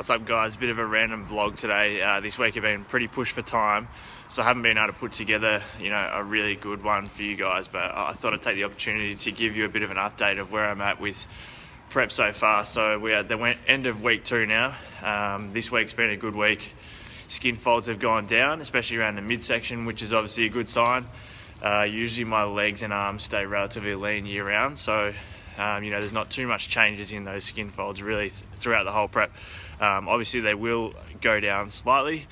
What's up guys, bit of a random vlog today. This week I've been pretty pushed for time, so I haven't been able to put together a really good one for you guys, but I thought I'd take the opportunity to give you a bit of an update of where I'm at with prep so far. So we're at the end of week 2 now. This week's been a good week. Skin folds have gone down, especially around the midsection, which is obviously a good sign. Usually my legs and arms stay relatively lean year round, so there's not too much changes in those skin folds really throughout the whole prep. Obviously they will go down slightly,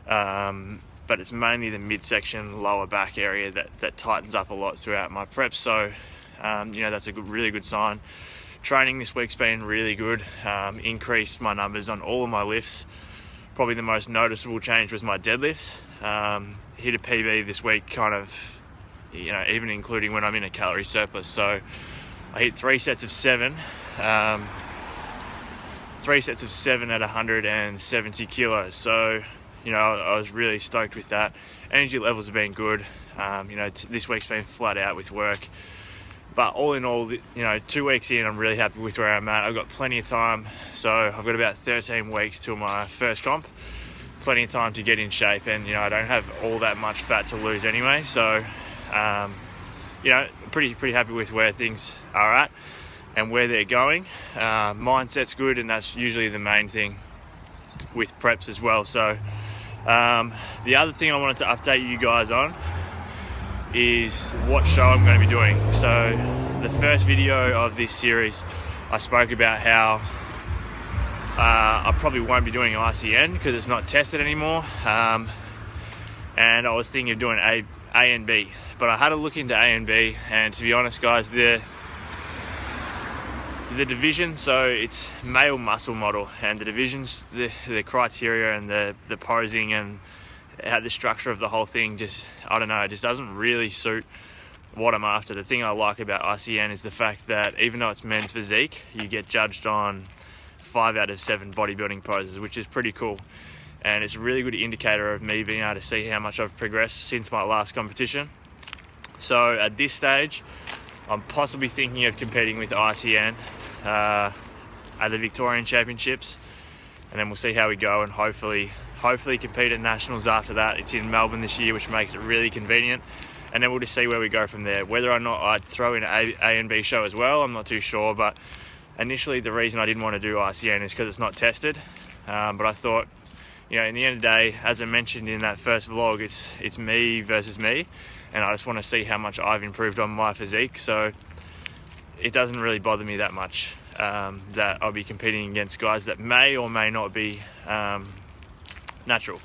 but it's mainly the midsection, lower back area that tightens up a lot throughout my prep. So that's a really good sign. Training this week's been really good. Increased my numbers on all of my lifts. Probably the most noticeable change was my deadlifts. Hit a PB this week, kind of, even including when I'm in a calorie surplus. So I hit 3 sets of 7. 3 sets of 7 at 170 kilos. So, I was really stoked with that. Energy levels have been good. This week's been flat out with work. But all in all, 2 weeks in, I'm really happy with where I'm at. I've got plenty of time. So I've got about 13 weeks till my first comp. Plenty of time to get in shape, and I don't have all that much fat to lose anyway. So, pretty happy with where things are at and where they're going. Mindset's good, and that's usually the main thing with preps as well. So the other thing I wanted to update you guys on is what show I'm going to be doing. So the first video of this series, I spoke about how I probably won't be doing ICN because it's not tested anymore, and I was thinking of doing A and B, but I had a look into A and B, and to be honest guys, the division, so it's male muscle model, and the divisions, the criteria and the posing and how the structure of the whole thing just doesn't really suit what I'm after. The thing I like about ICN is the fact that even though it's men's physique, you get judged on 5 out of 7 bodybuilding poses, which is pretty cool. And it's a really good indicator of me being able to see how much I've progressed since my last competition. So at this stage, I'm possibly thinking of competing with ICN at the Victorian Championships, and then we'll see how we go, and hopefully compete at Nationals after that. It's in Melbourne this year, which makes it really convenient, and then we'll just see where we go from there. Whether or not I'd throw in an A and B show as well, I'm not too sure, but initially the reason I didn't want to do ICN is because it's not tested, but I thought, in the end of the day, as I mentioned in that first vlog, it's me versus me, and I just want to see how much I've improved on my physique. So it doesn't really bother me that much that I'll be competing against guys that may or may not be natural,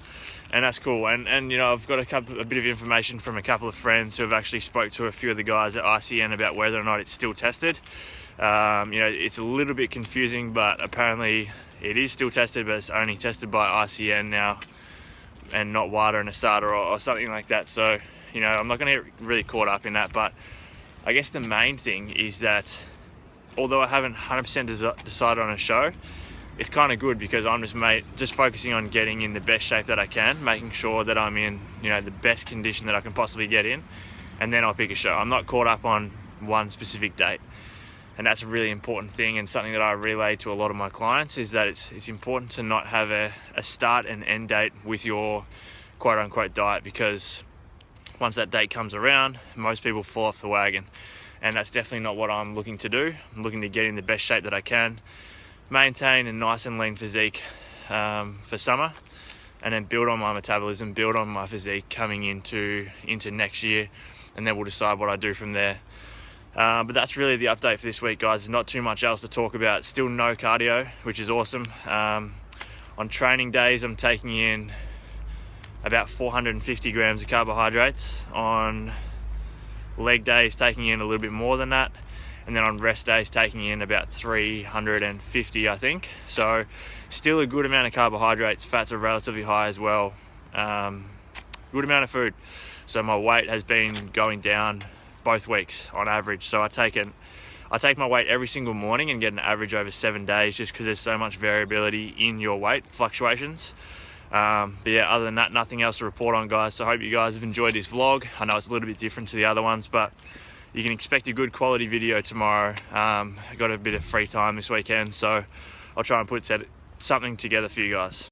and that's cool. And I've got a bit of information from a couple of friends who have actually spoke to a few of the guys at ICN about whether or not it's still tested. It's a little bit confusing, but apparently it is still tested, but it's only tested by ICN now and not WADA and ASADA or something like that. So I'm not going to get really caught up in that, but I guess the main thing is that although I haven't 100% decided on a show, it's kind of good because I'm just focusing on getting in the best shape that I can, making sure that I'm in the best condition that I can possibly get in, and then I'll pick a show. I'm not caught up on one specific date, and that's a really important thing, and something that I relay to a lot of my clients is that it's important to not have a start and end date with your quote-unquote diet, because once that date comes around, most people fall off the wagon, and that's definitely not what I'm looking to do. I'm looking to get in the best shape that I can, maintain a nice and lean physique for summer, and then build on my metabolism, build on my physique coming into next year, and then we'll decide what I do from there. But that's really the update for this week, guys. There's not too much else to talk about. Still no cardio, which is awesome. On training days, I'm taking in about 450 grams of carbohydrates. On leg days, taking in a little bit more than that, and then on rest days taking in about 350, I think. So still a good amount of carbohydrates. Fats are relatively high as well. Good amount of food. So my weight has been going down both weeks on average. So I take my weight every single morning and get an average over 7 days, just because there's so much variability in your weight fluctuations. But yeah, other than that, nothing else to report on, guys. So I hope you guys have enjoyed this vlog. I know it's a little bit different to the other ones, but you can expect a good quality video tomorrow. I got a bit of free time this weekend, so I'll try and put something together for you guys.